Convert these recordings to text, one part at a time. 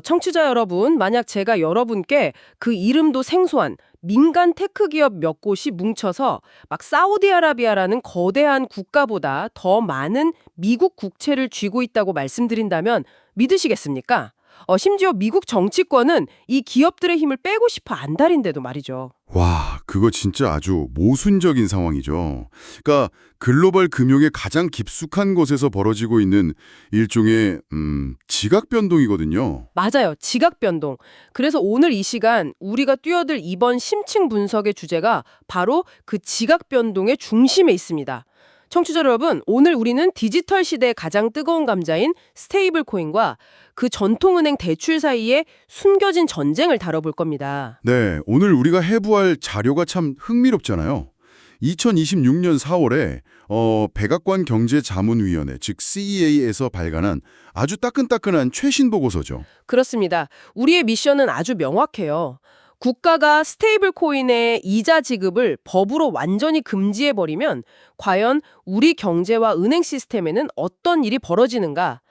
청취자 여러분, 만약 제가 여러분께 그 이름도 생소한 민간 테크 기업 몇 곳이 뭉쳐서 막 사우디아라비아라는 거대한 국가보다 더 많은 미국 국채를 쥐고 있다고 말씀드린다면 믿으시겠습니까? 심지어 미국 정치권은 이 기업들의 힘을 빼고 싶어 안달인데도 말이죠. 와, 그거 진짜 아주 모순적인 상황이죠. 그러니까 글로벌 금융의 가장 깊숙한 곳에서 벌어지고 있는 일종의 지각 변동이거든요. 맞아요. 지각 변동. 그래서 오늘 이 시간 우리가 뛰어들 이번 심층 분석의 주제가 바로 그 지각 변동의 중심에 있습니다. 청취자 여러분, 오늘 우리는 디지털 시대의 가장 뜨거운 감자인 스테이블 코인과 그 전통은행 대출 사이에 숨겨진 전쟁을 다뤄볼 겁니다. 네, 오늘 우리가 해부할 자료가 참 흥미롭잖아요. 2026년 4월에 백악관 경제자문위원회, 즉 CEA에서 발간한 아주 따끈따끈한 최신 보고서죠. 그렇습니다. 우리의 미션은 아주 명확해요. 국가가 스테이블 코인의 이자 지급을 법으로 완전히 금지해버리면 과연 우리 경제와 은행 시스템에는 어떤 일이 벌어지는가?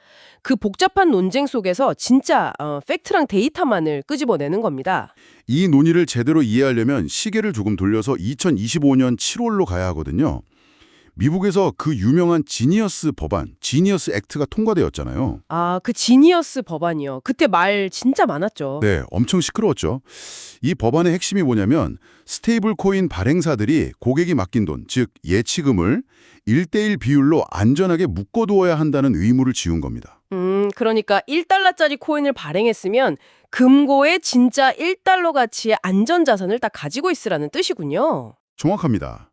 그 복잡한 논쟁 속에서 진짜 팩트랑 데이터만을 끄집어내는 겁니다. 이 논의를 제대로 이해하려면 시계를 조금 돌려서 2025년 7월로 가야 하거든요. 미국에서 그 유명한 지니어스 법안, 지니어스 액트가 통과되었잖아요. 아, 그 지니어스 법안이요. 그때 말 진짜 많았죠. 네, 엄청 시끄러웠죠. 이 법안의 핵심이 뭐냐면 스테이블 코인 발행사들이 고객이 맡긴 돈, 즉 예치금을 1대1 비율로 안전하게 묶어두어야 한다는 의무를 지운 겁니다. 그러니까 1달러짜리 코인을 발행했으면 금고에 진짜 1달러 가치의 안전자산을 딱 가지고 있으라는 뜻이군요. 정확합니다.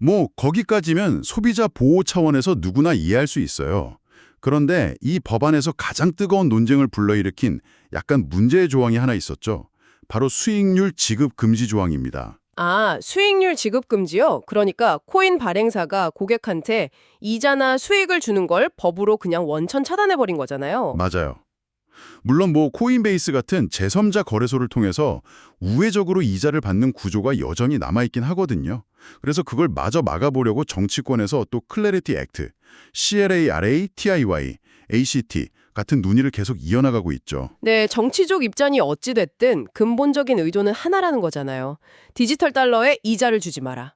뭐 거기까지면 소비자 보호 차원에서 누구나 이해할 수 있어요. 그런데 이 법안에서 가장 뜨거운 논쟁을 불러일으킨 약간 문제의 조항이 하나 있었죠. 바로 수익률 지급 금지 조항입니다. 아, 수익률 지급 금지요? 그러니까 코인 발행사가 고객한테 이자나 수익을 주는 걸 법으로 그냥 원천 차단해버린 거잖아요. 맞아요. 물론 뭐 코인베이스 같은 제3자 거래소를 통해서 우회적으로 이자를 받는 구조가 여전히 남아있긴 하거든요. 그래서 그걸 마저 막아보려고 정치권에서 또 클래리티 액트, CLA, TIY, ACT 같은 논의를 계속 이어나가고 있죠. 네, 정치적 입장이 어찌됐든 근본적인 의도는 하나라는 거잖아요. 디지털 달러에 이자를 주지 마라.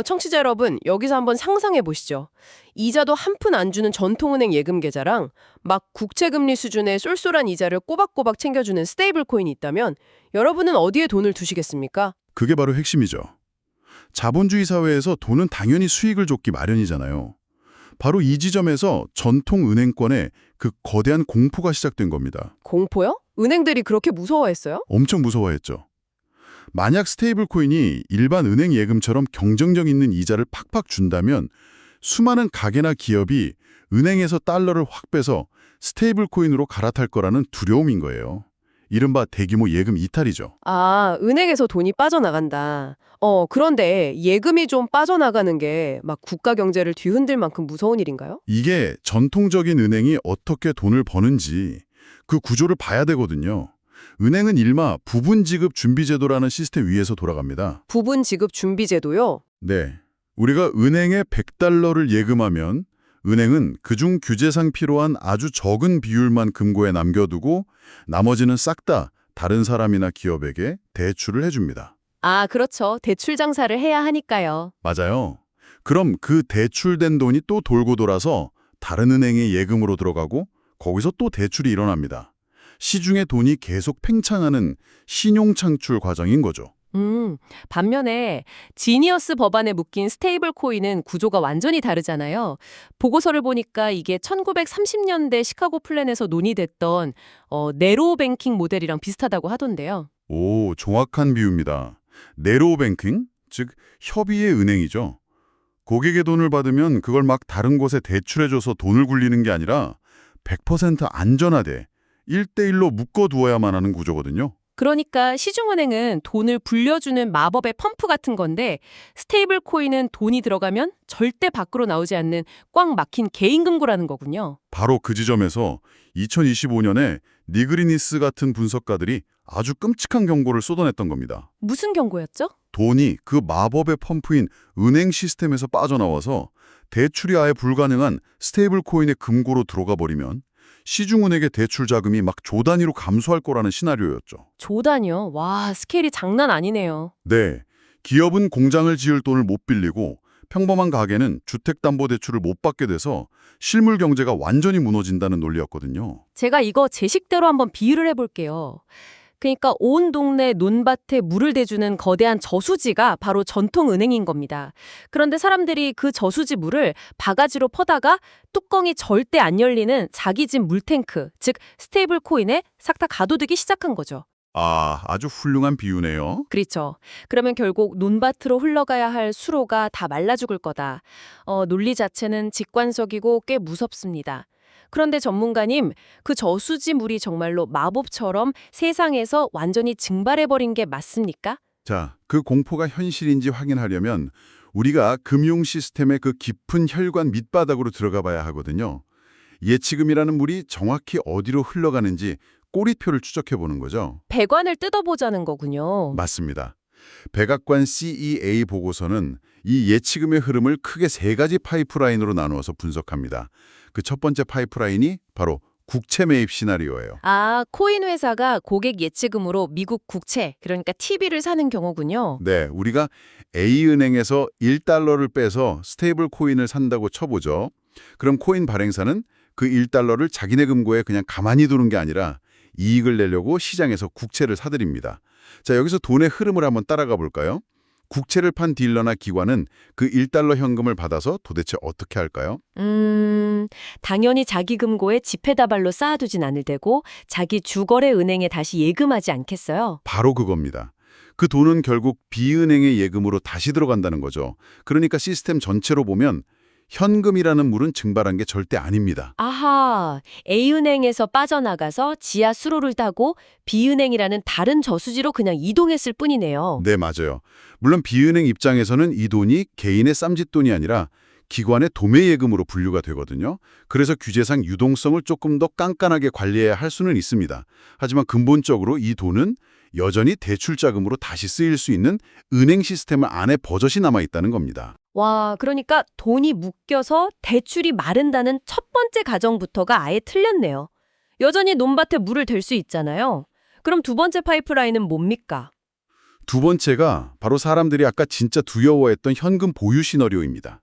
청취자 여러분, 여기서 한번 상상해 보시죠. 이자도 한 푼 안 주는 전통은행 예금 계좌랑 막 국채금리 수준의 쏠쏠한 이자를 꼬박꼬박 챙겨주는 스테이블 코인이 있다면 여러분은 어디에 돈을 두시겠습니까? 그게 바로 핵심이죠. 자본주의 사회에서 돈은 당연히 수익을 줬기 마련이잖아요. 바로 이 지점에서 전통 은행권의 그 거대한 공포가 시작된 겁니다. 공포요? 은행들이 그렇게 무서워했어요? 엄청 무서워했죠. 만약 스테이블 코인이 일반 은행 예금처럼 경쟁력 있는 이자를 팍팍 준다면 수많은 가게나 기업이 은행에서 달러를 확 빼서 스테이블 코인으로 갈아탈 거라는 두려움인 거예요. 이른바 대규모 예금 이탈이죠. 아, 은행에서 돈이 빠져나간다. 그런데 예금이 좀 빠져나가는 게 막 국가 경제를 뒤흔들 만큼 무서운 일인가요? 이게 전통적인 은행이 어떻게 돈을 버는지 그 구조를 봐야 되거든요. 은행은 일마 부분 지급 준비 제도라는 시스템 위에서 돌아갑니다. 부분 지급 준비 제도요? 네. 우리가 은행에 100달러를 예금하면 은행은 그중 규제상 필요한 아주 적은 비율만 금고에 남겨두고 나머지는 싹 다 다른 사람이나 기업에게 대출을 해줍니다. 아, 그렇죠. 대출 장사를 해야 하니까요. 맞아요. 그럼 그 대출된 돈이 또 돌고 돌아서 다른 은행의 예금으로 들어가고 거기서 또 대출이 일어납니다. 시중에 돈이 계속 팽창하는 신용 창출 과정인 거죠. 반면에 지니어스 법안에 묶인 스테이블 코인은 구조가 완전히 다르잖아요. 보고서를 보니까 이게 1930년대 시카고 플랜에서 논의됐던 네로우 뱅킹 모델이랑 비슷하다고 하던데요. 오, 정확한 비유입니다. 네로우 뱅킹, 즉 협의의 은행이죠. 고객의 돈을 받으면 그걸 막 다른 곳에 대출해줘서 돈을 굴리는 게 아니라 100% 안전하되 1대1로 묶어두어야만 하는 구조거든요. 그러니까 시중은행은 돈을 불려주는 마법의 펌프 같은 건데 스테이블 코인은 돈이 들어가면 절대 밖으로 나오지 않는 꽉 막힌 개인 금고라는 거군요. 바로 그 지점에서 2025년에 니그리니스 같은 분석가들이 아주 끔찍한 경고를 쏟아냈던 겁니다. 무슨 경고였죠? 돈이 그 마법의 펌프인 은행 시스템에서 빠져나와서 대출이 아예 불가능한 스테이블 코인의 금고로 들어가 버리면 시중은행의 대출 자금이 막 조 단위로 감소할 거라는 시나리오였죠. 조단이요? 와, 스케일이 장난 아니네요. 네, 기업은 공장을 지을 돈을 못 빌리고 평범한 가게는 주택담보대출을 못 받게 돼서 실물 경제가 완전히 무너진다는 논리였거든요. 제가 이거 제 식대로 한번 비유를 해볼게요. 그러니까 온 동네 논밭에 물을 대주는 거대한 저수지가 바로 전통은행인 겁니다. 그런데 사람들이 그 저수지 물을 바가지로 퍼다가 뚜껑이 절대 안 열리는 자기 집 물탱크, 즉 스테이블 코인에 싹 다 가둬두기 시작한 거죠. 아, 아주 훌륭한 비유네요. 그렇죠. 그러면 결국 논밭으로 흘러가야 할 수로가 다 말라 죽을 거다. 논리 자체는 직관적이고 꽤 무섭습니다. 그런데 전문가님, 그 저수지 물이 정말로 마법처럼 세상에서 완전히 증발해버린 게 맞습니까? 자, 그 공포가 현실인지 확인하려면 우리가 금융 시스템의 그 깊은 혈관 밑바닥으로 들어가 봐야 하거든요. 예치금이라는 물이 정확히 어디로 흘러가는지 꼬리표를 추적해 보는 거죠. 배관을 뜯어보자는 거군요. 맞습니다. 백악관 CEA 보고서는 이 예치금의 흐름을 크게 세 가지 파이프라인으로 나누어서 분석합니다. 그 첫 번째 파이프라인이 바로 국채 매입 시나리오예요. 아, 코인 회사가 고객 예치금으로 미국 국채, 그러니까 TB를 사는 경우군요. 네, 우리가 A은행에서 1달러를 빼서 스테이블 코인을 산다고 쳐보죠. 그럼 코인 발행사는 그 1달러를 자기네 금고에 그냥 가만히 두는 게 아니라 이익을 내려고 시장에서 국채를 사들입니다. 자, 여기서 돈의 흐름을 한번 따라가 볼까요? 국채를 판 딜러나 기관은 그 1달러 현금을 받아서 도대체 어떻게 할까요? 당연히 자기 금고에 지폐다발로 쌓아두진 않을 테고 자기 주거래 은행에 다시 예금하지 않겠어요? 바로 그겁니다. 그 돈은 결국 B은행의 예금으로 다시 들어간다는 거죠. 그러니까 시스템 전체로 보면 현금이라는 물은 증발한 게 절대 아닙니다. 아하, A은행에서 빠져나가서 지하 수로를 타고 B은행이라는 다른 저수지로 그냥 이동했을 뿐이네요. 네, 맞아요. 물론 B은행 입장에서는 이 돈이 개인의 쌈짓돈이 아니라 기관의 도매예금으로 분류가 되거든요. 그래서 규제상 유동성을 조금 더 깐깐하게 관리해야 할 수는 있습니다. 하지만 근본적으로 이 돈은 여전히 대출자금으로 다시 쓰일 수 있는 은행 시스템 안에 버젓이 남아있다는 겁니다. 와, 그러니까 돈이 묶여서 대출이 마른다는 첫 번째 가정부터가 아예 틀렸네요. 여전히 논밭에 물을 댈 수 있잖아요. 그럼 두 번째 파이프라인은 뭡니까? 두 번째가 바로 사람들이 아까 진짜 두려워했던 현금 보유 시나리오입니다.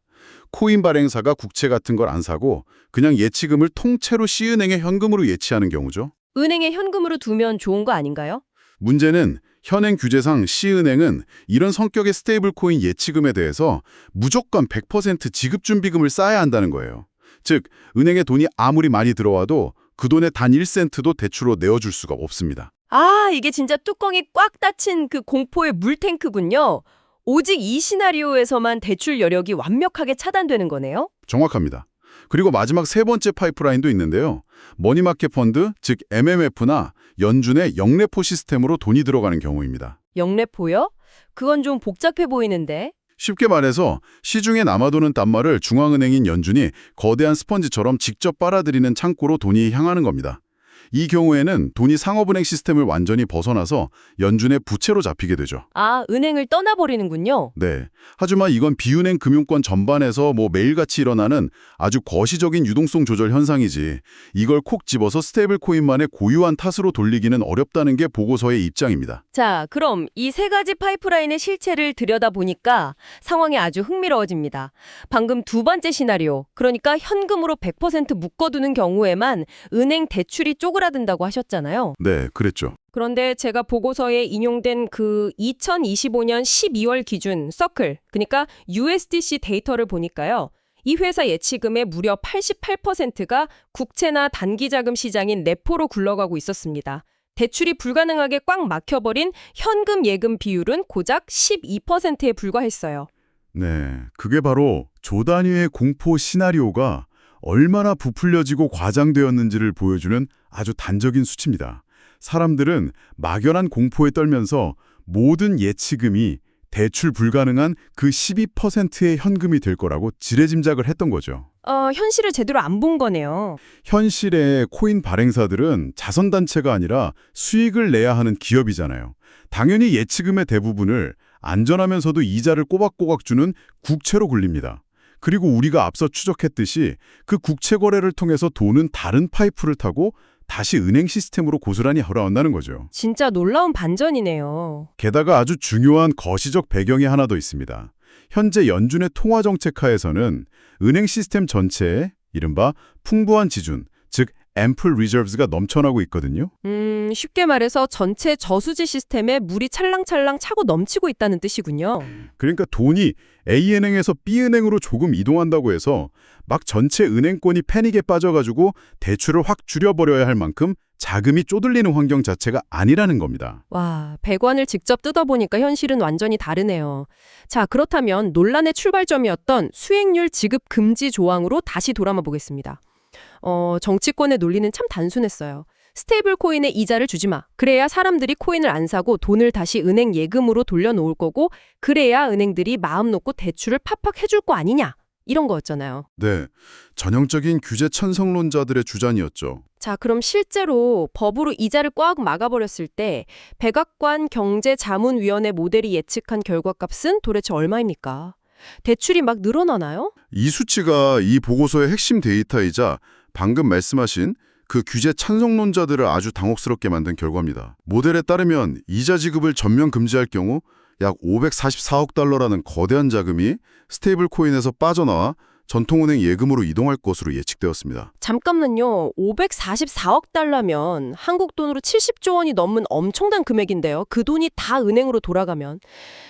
코인 발행사가 국채 같은 걸 안 사고 그냥 예치금을 통째로 C은행에 현금으로 예치하는 경우죠. 은행에 현금으로 두면 좋은 거 아닌가요? 문제는 현행 규제상 C은행은 이런 성격의 스테이블 코인 예치금에 대해서 무조건 100% 지급준비금을 쌓아야 한다는 거예요. 즉, 은행에 돈이 아무리 많이 들어와도 그 돈의 단 1센트도 대출로 내어줄 수가 없습니다. 아, 이게 진짜 뚜껑이 꽉 닫힌 그 공포의 물탱크군요. 오직 이 시나리오에서만 대출 여력이 완벽하게 차단되는 거네요? 정확합니다. 그리고 마지막 세 번째 파이프라인도 있는데요. 머니마켓 펀드, 즉 MMF나 연준의 영래포 시스템으로 돈이 들어가는 경우입니다. 영래포요? 그건 좀 복잡해 보이는데. 쉽게 말해서 시중에 남아도는 단말을 중앙은행인 연준이 거대한 스펀지처럼 직접 빨아들이는 창고로 돈이 향하는 겁니다. 이 경우에는 돈이 상업은행 시스템을 완전히 벗어나서 연준의 부채로 잡히게 되죠. 아, 은행을 떠나버리는군요. 네. 하지만 이건 비은행 금융권 전반에서 매일같이 일어나는 아주 거시적인 유동성 조절 현상이지 이걸 콕 집어서 스테이블 코인만의 고유한 탓으로 돌리기는 어렵다는 게 보고서의 입장입니다. 자, 그럼 이 세 가지 파이프라인의 실체를 들여다보니까 상황이 아주 흥미로워집니다. 방금 두 번째 시나리오, 그러니까 현금으로 100% 묶어두는 경우에만 은행 대출이 쪼그라든다고 하셨잖아요. 네, 그랬죠. 그런데 제가 보고서에 인용된 그 2025년 12월 기준 서클, 그러니까 USDC 데이터를 보니까요. 이 회사 예치금의 무려 88%가 국채나 단기자금 시장인 레포로 굴러가고 있었습니다. 대출이 불가능하게 꽉 막혀버린 현금 예금 비율은 고작 12%에 불과했어요. 네, 그게 바로 조 단위의 공포 시나리오가 얼마나 부풀려지고 과장되었는지를 보여주는 아주 단적인 수치입니다. 사람들은 막연한 공포에 떨면서 모든 예치금이 대출 불가능한 그 12%의 현금이 될 거라고 지레짐작을 했던 거죠. 현실을 제대로 안 본 거네요. 현실의 코인 발행사들은 자선단체가 아니라 수익을 내야 하는 기업이잖아요. 당연히 예치금의 대부분을 안전하면서도 이자를 꼬박꼬박 주는 국채로 굴립니다. 그리고 우리가 앞서 추적했듯이 그 국채 거래를 통해서 돈은 다른 파이프를 타고 다시 은행 시스템으로 고스란히 흘러온다는 거죠. 진짜 놀라운 반전이네요. 게다가 아주 중요한 거시적 배경이 하나 더 있습니다. 현재 연준의 통화 정책 하에서는 은행 시스템 전체에 이른바 풍부한 지준, 즉 ample reserves가 넘쳐나고 있거든요. 쉽게 말해서 전체 저수지 시스템에 물이 찰랑찰랑 차고 넘치고 있다는 뜻이군요. 그러니까 돈이 A은행에서 B은행으로 조금 이동한다고 해서 막 전체 은행권이 패닉에 빠져가지고 대출을 확 줄여버려야 할 만큼 자금이 쪼들리는 환경 자체가 아니라는 겁니다. 와, 배관을 직접 뜯어보니까 현실은 완전히 다르네요. 자, 그렇다면 논란의 출발점이었던 수익률 지급 금지 조항으로 다시 돌아가 보겠습니다. 정치권의 논리는 참 단순했어요. 스테이블 코인에 이자를 주지 마. 그래야 사람들이 코인을 안 사고 돈을 다시 은행 예금으로 돌려놓을 거고 그래야 은행들이 마음 놓고 대출을 팍팍 해줄 거 아니냐. 이런 거였잖아요. 네, 전형적인 규제 찬성론자들의 주장이었죠. 자, 그럼 실제로 법으로 이자를 꽉 막아버렸을 때 백악관 경제자문위원회 모델이 예측한 결과값은 도대체 얼마입니까? 대출이 막 늘어나나요? 이 수치가 이 보고서의 핵심 데이터이자 방금 말씀하신 그 규제 찬성론자들을 아주 당혹스럽게 만든 결과입니다. 모델에 따르면 이자 지급을 전면 금지할 경우 약 544억 달러라는 거대한 자금이 스테이블 코인에서 빠져나와 전통은행 예금으로 이동할 것으로 예측되었습니다. 잠깐만요. 544억 달러면 한국 돈으로 70조 원이 넘는 엄청난 금액인데요. 그 돈이 다 은행으로 돌아가면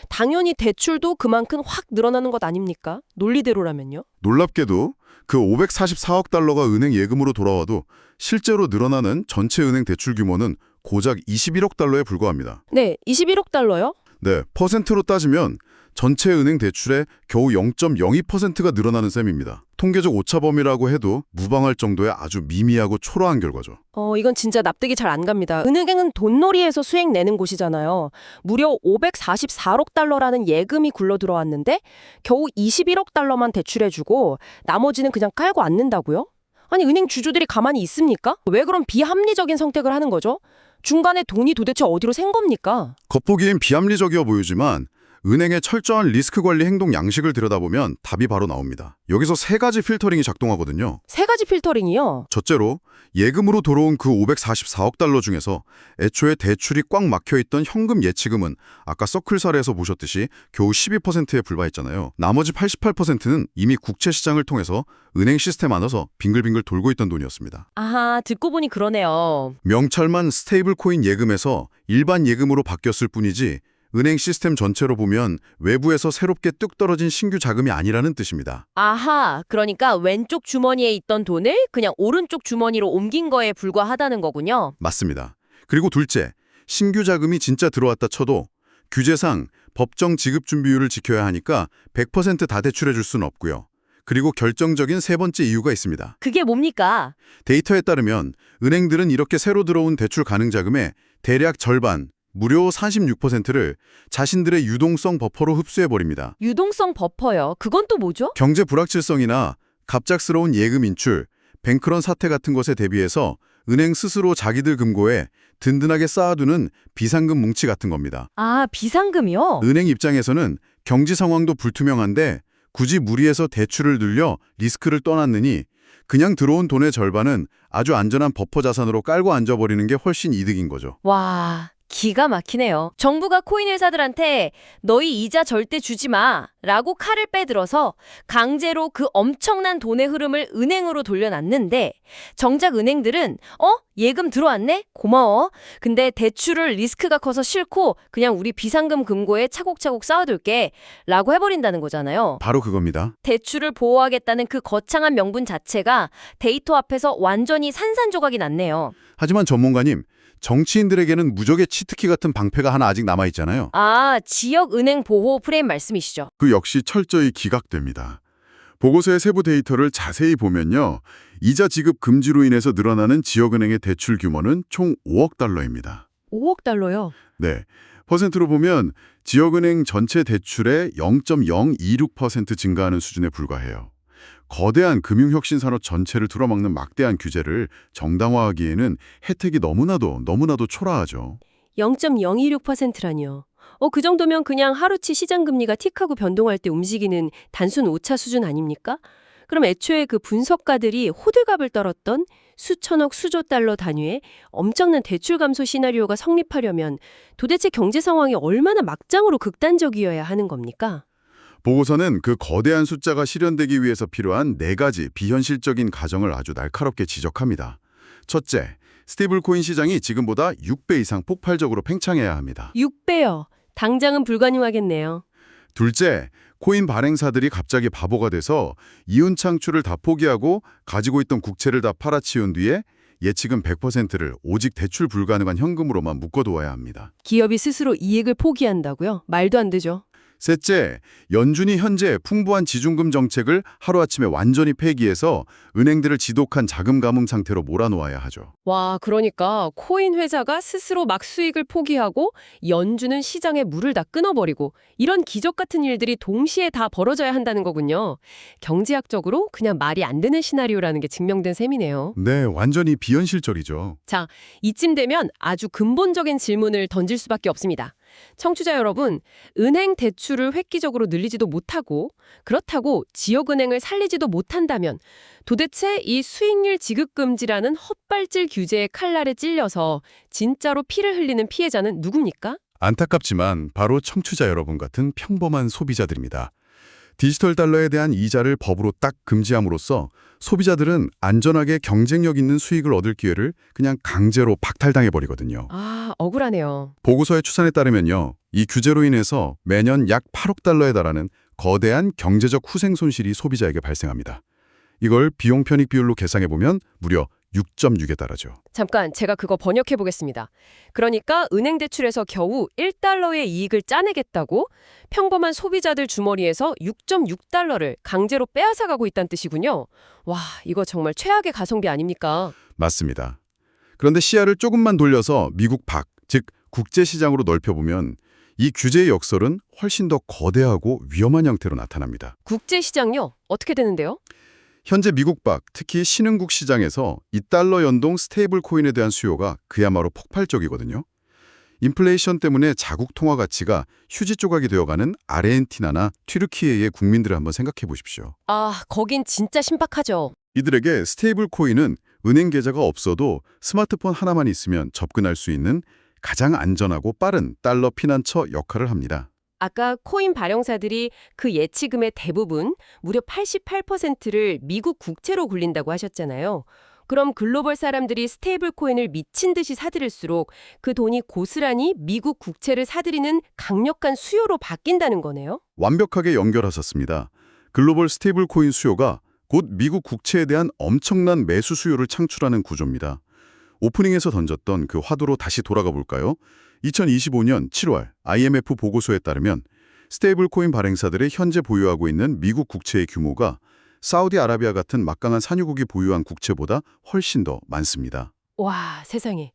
당연히 대출도 그만큼 확 늘어나는 것 아닙니까? 논리대로라면요. 놀랍게도 그 544억 달러가 은행 예금으로 돌아와도 실제로 늘어나는 전체 은행 대출 규모는 고작 21억 달러에 불과합니다. 네, 21억 달러요? 네, 퍼센트로 따지면 전체 은행 대출의 겨우 0.02%가 늘어나는 셈입니다. 통계적 오차범위라고 해도 무방할 정도의 아주 미미하고 초라한 결과죠. 이건 진짜 납득이 잘 안 갑니다. 은행은 돈놀이에서 수익 내는 곳이잖아요. 무려 544억 달러라는 예금이 굴러 들어왔는데 겨우 21억 달러만 대출해주고 나머지는 그냥 깔고 앉는다고요? 아니, 은행 주주들이 가만히 있습니까? 왜 그런 비합리적인 선택을 하는 거죠? 중간에 돈이 도대체 어디로 샌 겁니까? 겉보기엔 비합리적이어 보이지만 은행의 철저한 리스크 관리 행동 양식을 들여다보면 답이 바로 나옵니다. 여기서 세 가지 필터링이 작동하거든요. 세 가지 필터링이요? 첫째로 예금으로 들어온 그 544억 달러 중에서 애초에 대출이 꽉 막혀있던 현금 예치금은 아까 서클 사례에서 보셨듯이 겨우 12%에 불과했잖아요. 나머지 88%는 이미 국채 시장을 통해서 은행 시스템 안에서 빙글빙글 돌고 있던 돈이었습니다. 아하, 듣고 보니 그러네요. 명찰만 스테이블 코인 예금에서 일반 예금으로 바뀌었을 뿐이지 은행 시스템 전체로 보면 외부에서 새롭게 뚝 떨어진 신규 자금이 아니라는 뜻입니다. 아하, 그러니까 왼쪽 주머니에 있던 돈을 그냥 오른쪽 주머니로 옮긴 거에 불과하다는 거군요. 맞습니다. 그리고 둘째, 신규 자금이 진짜 들어왔다 쳐도 규제상 법정 지급 준비율을 지켜야 하니까 100% 다 대출해 줄 수는 없고요. 그리고 결정적인 세 번째 이유가 있습니다. 그게 뭡니까? 데이터에 따르면 은행들은 이렇게 새로 들어온 대출 가능 자금의 대략 절반, 무려 46%를 자신들의 유동성 버퍼로 흡수해버립니다. 유동성 버퍼요. 그건 또 뭐죠? 경제 불확실성이나 갑작스러운 예금 인출, 뱅크런 사태 같은 것에 대비해서 은행 스스로 자기들 금고에 든든하게 쌓아두는 비상금 뭉치 같은 겁니다. 아, 비상금이요? 은행 입장에서는 경제 상황도 불투명한데 굳이 무리해서 대출을 늘려 리스크를 떠났느니 그냥 들어온 돈의 절반은 아주 안전한 버퍼 자산으로 깔고 앉아버리는 게 훨씬 이득인 거죠. 와, 기가 막히네요. 정부가 코인 회사들한테 너희 이자 절대 주지 마 라고 칼을 빼들어서 강제로 그 엄청난 돈의 흐름을 은행으로 돌려놨는데 정작 은행들은 예금 들어왔네? 고마워. 근데 대출을 리스크가 커서 싫고 그냥 우리 비상금 금고에 차곡차곡 쌓아둘게 라고 해버린다는 거잖아요. 바로 그겁니다. 대출을 보호하겠다는 그 거창한 명분 자체가 데이터 앞에서 완전히 산산조각이 났네요. 하지만 전문가님, 정치인들에게는 무적의 치트키 같은 방패가 하나 아직 남아있잖아요. 아, 지역은행 보호 프레임 말씀이시죠? 그 역시 철저히 기각됩니다. 보고서의 세부 데이터를 자세히 보면요. 이자 지급 금지로 인해서 늘어나는 지역은행의 대출 규모는 총 5억 달러입니다. 5억 달러요? 네, 퍼센트로 보면 지역은행 전체 대출의 0.026% 증가하는 수준에 불과해요. 거대한 금융혁신 산업 전체를 틀어막는 막대한 규제를 정당화하기에는 혜택이 너무나도 초라하죠. 0.026%라니요. 그 정도면 그냥 하루치 시장 금리가 틱하고 변동할 때 움직이는 단순 오차 수준 아닙니까? 그럼 애초에 그 분석가들이 호들갑을 떨었던 수천억 수조 달러 단위의 엄청난 대출 감소 시나리오가 성립하려면 도대체 경제 상황이 얼마나 막장으로 극단적이어야 하는 겁니까? 보고서는 그 거대한 숫자가 실현되기 위해서 필요한 4가지 비현실적인 가정을 아주 날카롭게 지적합니다. 첫째, 스테이블 코인 시장이 지금보다 6배 이상 폭발적으로 팽창해야 합니다. 6배요. 당장은 불가능하겠네요. 둘째, 코인 발행사들이 갑자기 바보가 돼서 이윤 창출을 다 포기하고 가지고 있던 국채를 다 팔아치운 뒤에 예치금 100%를 오직 대출 불가능한 현금으로만 묶어두어야 합니다. 기업이 스스로 이익을 포기한다고요? 말도 안 되죠. 셋째, 연준이 현재 풍부한 지중금 정책을 하루아침에 완전히 폐기해서 은행들을 지독한 자금 가뭄 상태로 몰아놓아야 하죠. 와, 그러니까 코인 회사가 스스로 막 수익을 포기하고 연준은 시장에 물을 다 끊어버리고 이런 기적 같은 일들이 동시에 다 벌어져야 한다는 거군요. 경제학적으로 그냥 말이 안 되는 시나리오라는 게 증명된 셈이네요. 네, 완전히 비현실적이죠. 자, 이쯤 되면 아주 근본적인 질문을 던질 수밖에 없습니다. 청취자 여러분, 은행 대출을 획기적으로 늘리지도 못하고 그렇다고 지역은행을 살리지도 못한다면 도대체 이 수익률 지급금지라는 헛발질 규제의 칼날에 찔려서 진짜로 피를 흘리는 피해자는 누굽니까? 안타깝지만 바로 청취자 여러분 같은 평범한 소비자들입니다. 디지털 달러에 대한 이자를 법으로 딱 금지함으로써 소비자들은 안전하게 경쟁력 있는 수익을 얻을 기회를 그냥 강제로 박탈당해버리거든요. 아, 억울하네요. 보고서의 추산에 따르면요, 이 규제로 인해서 매년 약 8억 달러에 달하는 거대한 경제적 후생 손실이 소비자에게 발생합니다. 이걸 비용 편익 비율로 계산해보면 무려 6.6에 달하죠. 잠깐, 제가 그거 번역해 보겠습니다. 그러니까 은행 대출에서 겨우 1달러의 이익을 짜내겠다고 평범한 소비자들 주머니에서 6.6달러를 강제로 빼앗아가고 있다는 뜻이군요. 와, 이거 정말 최악의 가성비 아닙니까? 맞습니다. 그런데 시야를 조금만 돌려서 미국 밖, 즉 국제시장으로 넓혀보면 이 규제의 역설은 훨씬 더 거대하고 위험한 형태로 나타납니다. 국제시장요? 어떻게 되는데요? 현재 미국 밖, 특히 신흥국 시장에서 이 달러 연동 스테이블 코인에 대한 수요가 그야말로 폭발적이거든요. 인플레이션 때문에 자국 통화 가치가 휴지 조각이 되어가는 아르헨티나나 튀르키예의 국민들을 한번 생각해 보십시오. 아, 거긴 진짜 신박하죠. 이들에게 스테이블 코인은 은행 계좌가 없어도 스마트폰 하나만 있으면 접근할 수 있는 가장 안전하고 빠른 달러 피난처 역할을 합니다. 아까 코인 발행사들이 그 예치금의 대부분, 무려 88%를 미국 국채로 굴린다고 하셨잖아요. 그럼 글로벌 사람들이 스테이블 코인을 미친 듯이 사들일수록 그 돈이 고스란히 미국 국채를 사들이는 강력한 수요로 바뀐다는 거네요. 완벽하게 연결하셨습니다. 글로벌 스테이블 코인 수요가 곧 미국 국채에 대한 엄청난 매수 수요를 창출하는 구조입니다. 오프닝에서 던졌던 그 화두로 다시 돌아가 볼까요? 2025년 7월 IMF 보고서에 따르면 스테이블 코인 발행사들이 현재 보유하고 있는 미국 국채의 규모가 사우디아라비아 같은 막강한 산유국이 보유한 국채보다 훨씬 더 많습니다. 와, 세상에.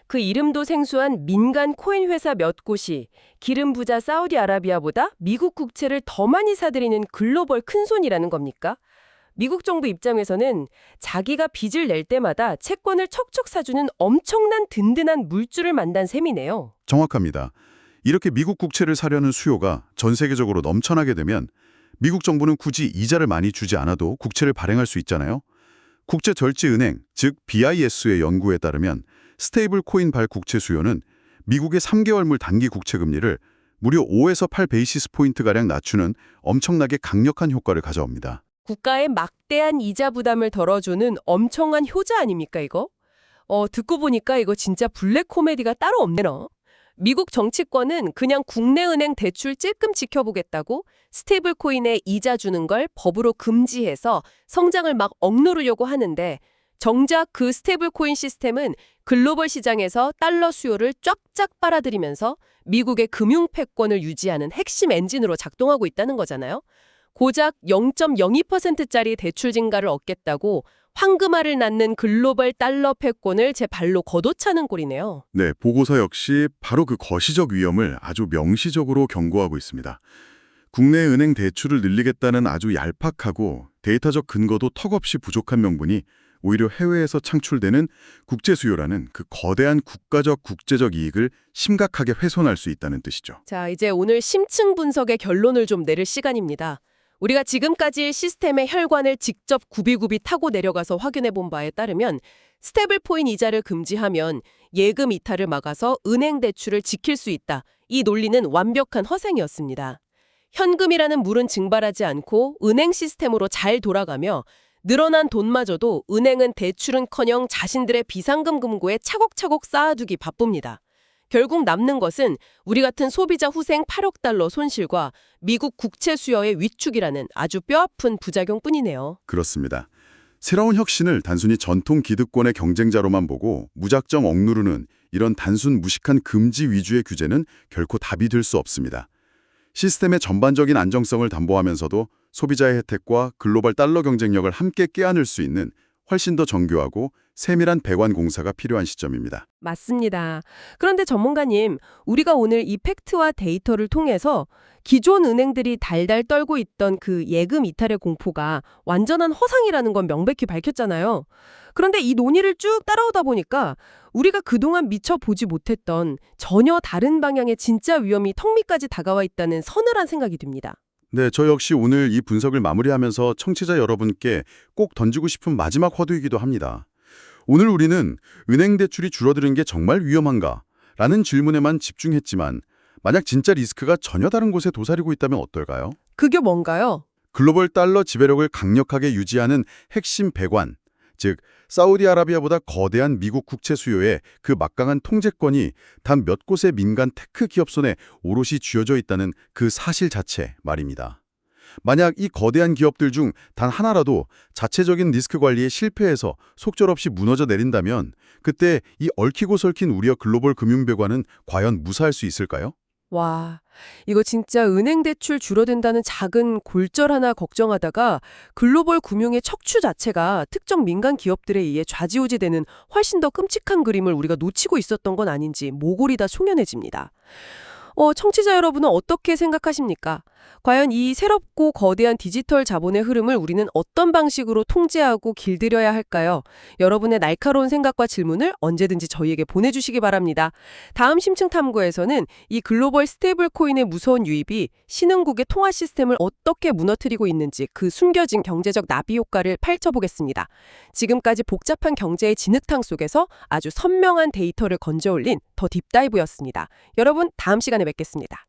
그 이름도 생소한 민간 코인 회사 몇 곳이 기름 부자 사우디아라비아보다 미국 국채를 더 많이 사들이는 글로벌 큰손이라는 겁니까? 미국 정부 입장에서는 자기가 빚을 낼 때마다 채권을 척척 사주는 엄청난 든든한 물줄을 만단 셈이네요. 정확합니다. 이렇게 미국 국채를 사려는 수요가 전 세계적으로 넘쳐나게 되면 미국 정부는 굳이 이자를 많이 주지 않아도 국채를 발행할 수 있잖아요. 국제절제은행, 즉 BIS의 연구에 따르면 스테이블 코인 발 국채 수요는 미국의 3개월물 단기 국채 금리를 무려 5에서 8 베이시스 포인트가량 낮추는 엄청나게 강력한 효과를 가져옵니다. 국가의 막대한 이자 부담을 덜어주는 엄청난 효자 아닙니까, 이거? 듣고 보니까 이거 진짜 블랙 코미디가 따로 없네요. 미국 정치권은 그냥 국내 은행 대출 찔끔 지켜보겠다고 스테이블 코인에 이자 주는 걸 법으로 금지해서 성장을 막 억누르려고 하는데 정작 그 스테이블 코인 시스템은 글로벌 시장에서 달러 수요를 쫙쫙 빨아들이면서 미국의 금융 패권을 유지하는 핵심 엔진으로 작동하고 있다는 거잖아요. 고작 0.02%짜리 대출 증가를 얻겠다고 황금알을 낳는 글로벌 달러 패권을 제 발로 걷어차는 꼴이네요. 네, 보고서 역시 바로 그 거시적 위험을 아주 명시적으로 경고하고 있습니다. 국내 은행 대출을 늘리겠다는 아주 얄팍하고 데이터적 근거도 턱없이 부족한 명분이 오히려 해외에서 창출되는 국제 수요라는 그 거대한 국가적 국제적 이익을 심각하게 훼손할 수 있다는 뜻이죠. 자, 이제 오늘 심층 분석의 결론을 좀 내릴 시간입니다. 우리가 지금까지 시스템의 혈관을 직접 굽이굽이 타고 내려가서 확인해 본 바에 따르면 스테이블코인 이자를 금지하면 예금 이탈을 막아서 은행 대출을 지킬 수 있다. 이 논리는 완벽한 허생이었습니다. 현금이라는 물은 증발하지 않고 은행 시스템으로 잘 돌아가며 늘어난 돈마저도 은행은 대출은커녕 자신들의 비상금 금고에 차곡차곡 쌓아두기 바쁩니다. 결국 남는 것은 우리 같은 소비자 후생 8억 달러 손실과 미국 국채 수요의 위축이라는 아주 뼈아픈 부작용뿐이네요. 그렇습니다. 새로운 혁신을 단순히 전통 기득권의 경쟁자로만 보고 무작정 억누르는 이런 단순 무식한 금지 위주의 규제는 결코 답이 될 수 없습니다. 시스템의 전반적인 안정성을 담보하면서도 소비자의 혜택과 글로벌 달러 경쟁력을 함께 깨안을 수 있는 훨씬 더 정교하고 세밀한 배관 공사가 필요한 시점입니다. 맞습니다. 그런데 전문가님, 우리가 오늘 이 팩트와 데이터를 통해서 기존 은행들이 달달 떨고 있던 그 예금 이탈의 공포가 완전한 허상이라는 건 명백히 밝혔잖아요. 그런데 이 논의를 쭉 따라오다 보니까 우리가 그동안 미처 보지 못했던 전혀 다른 방향의 진짜 위험이 턱 밑까지 다가와 있다는 서늘한 생각이 듭니다. 네, 저 역시 오늘 이 분석을 마무리하면서 청취자 여러분께 꼭 던지고 싶은 마지막 화두이기도 합니다. 오늘 우리는 은행 대출이 줄어드는 게 정말 위험한가? 라는 질문에만 집중했지만 만약 진짜 리스크가 전혀 다른 곳에 도사리고 있다면 어떨까요? 그게 뭔가요? 글로벌 달러 지배력을 강력하게 유지하는 핵심 배관, 즉 사우디아라비아보다 거대한 미국 국채 수요에 그 막강한 통제권이 단 몇 곳의 민간 테크 기업 손에 오롯이 쥐어져 있다는 그 사실 자체 말입니다. 만약 이 거대한 기업들 중 단 하나라도 자체적인 리스크 관리에 실패해서 속절없이 무너져 내린다면 그때 이 얽히고 설킨 우리의 글로벌 금융배관은 과연 무사할 수 있을까요? 와, 이거 진짜 은행 대출 줄어든다는 작은 골절 하나 걱정하다가 글로벌 금융의 척추 자체가 특정 민간 기업들에 의해 좌지우지되는 훨씬 더 끔찍한 그림을 우리가 놓치고 있었던 건 아닌지 모골이 다 총연해집니다. 청취자 여러분은 어떻게 생각하십니까? 과연 이 새롭고 거대한 디지털 자본의 흐름을 우리는 어떤 방식으로 통제하고 길들여야 할까요? 여러분의 날카로운 생각과 질문을 언제든지 저희에게 보내주시기 바랍니다. 다음 심층 탐구에서는 이 글로벌 스테이블 코인의 무서운 유입이 신흥국의 통화 시스템을 어떻게 무너뜨리고 있는지 그 숨겨진 경제적 나비 효과를 파헤쳐보겠습니다. 지금까지 복잡한 경제의 진흙탕 속에서 아주 선명한 데이터를 건져올린 더 딥다이브였습니다. 여러분, 다음 시간에 뵙겠습니다.